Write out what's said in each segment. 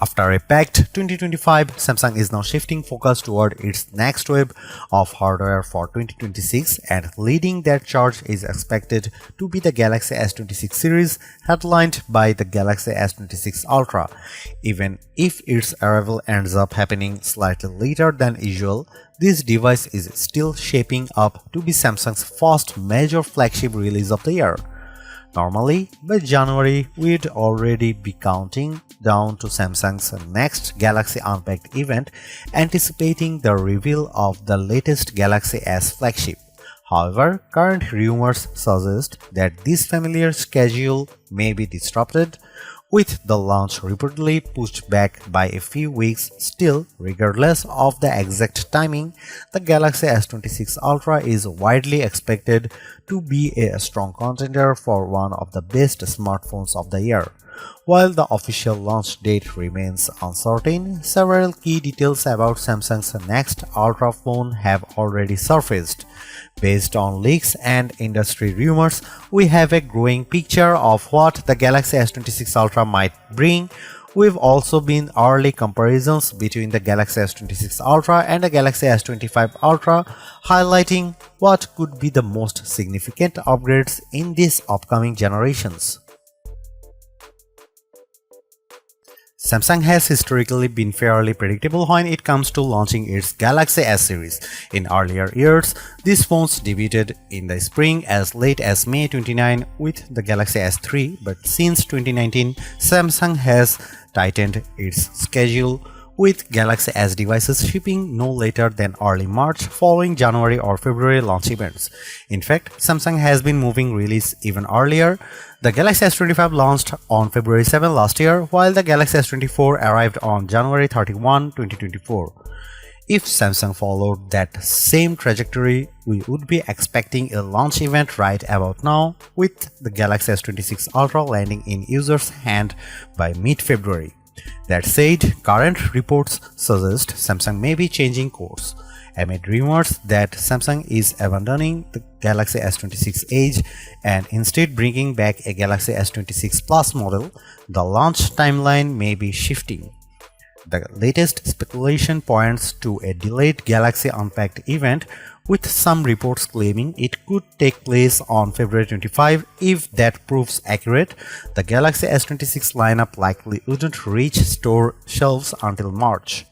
After a packed 2025, Samsung is now shifting focus toward its next wave of hardware for 2026, and leading that charge is expected to be the Galaxy S26 series, headlined by the Galaxy S26 Ultra. Even if its arrival ends up happening slightly later than usual, this device is still shaping up to be Samsung's first major flagship release of the year. Normally, by January, we'd already be counting down to Samsung's next Galaxy Unpacked event, anticipating the reveal of the latest Galaxy S flagship. However, current rumors suggest that this familiar schedule may be disrupted, with the launch reportedly pushed back by a few weeks. Still, regardless of the exact timing, the Galaxy S26 Ultra is widely expected to be a strong contender for one of the best smartphones of the year. While the official launch date remains uncertain, several key details about Samsung's next Ultra phone have already surfaced. Based on leaks and industry rumors, we have a growing picture of what the Galaxy S26 Ultra might bring. We've also seen early comparisons between the Galaxy S26 Ultra and the Galaxy S25 Ultra, highlighting what could be the most significant upgrades in these upcoming generations. Samsung has historically been fairly predictable when it comes to launching its Galaxy S series. In earlier years, these phones debuted in the spring as late as May 29 with the Galaxy S3, but since 2019, Samsung has tightened its schedule, with Galaxy S devices shipping no later than early March following January or February launch events. In fact, Samsung has been moving release even earlier. The Galaxy S25 launched on February 7 last year, while the Galaxy S24 arrived on January 31, 2024. If Samsung followed that same trajectory, we would be expecting a launch event right about now, with the Galaxy S26 Ultra landing in users' hands by mid-February. That said, current reports suggest Samsung may be changing course. Amid rumors that Samsung is abandoning the Galaxy S26 Edge and instead bringing back a Galaxy S26 Plus model, the launch timeline may be shifting. The latest speculation points to a delayed Galaxy Unpacked event, with some reports claiming it could take place on February 25. If that proves accurate, the Galaxy S26 lineup likely wouldn't reach store shelves until March.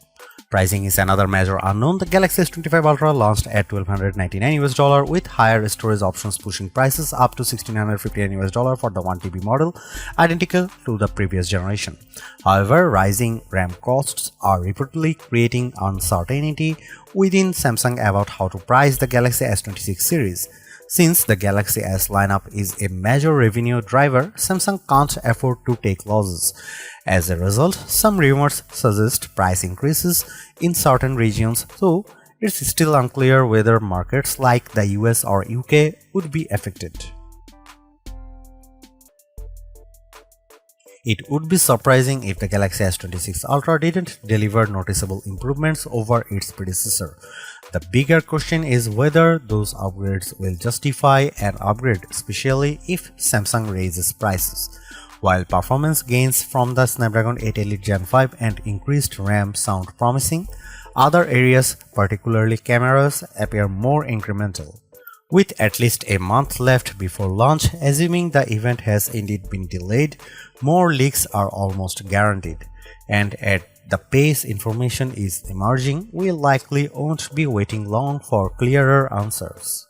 Pricing is another major unknown. The Galaxy S25 Ultra launched at $1,299 with higher storage options pushing prices up to $1,659 for the 1TB model, identical to the previous generation. However, rising RAM costs are reportedly creating uncertainty within Samsung about how to price the Galaxy S26 series. Since the Galaxy S lineup is a major revenue driver, Samsung can't afford to take losses. As a result, some rumors suggest price increases in certain regions, though it's still unclear whether markets like the US or UK would be affected. It would be surprising if the Galaxy S26 Ultra didn't deliver noticeable improvements over its predecessor. The bigger question is whether those upgrades will justify an upgrade, especially if Samsung raises prices. While performance gains from the Snapdragon 8 Elite Gen 5 and increased RAM sound promising, other areas, particularly cameras, appear more incremental. With at least a month left before launch, assuming the event has indeed been delayed, more leaks are almost guaranteed, and at the pace information is emerging, we likely won't be waiting long for clearer answers.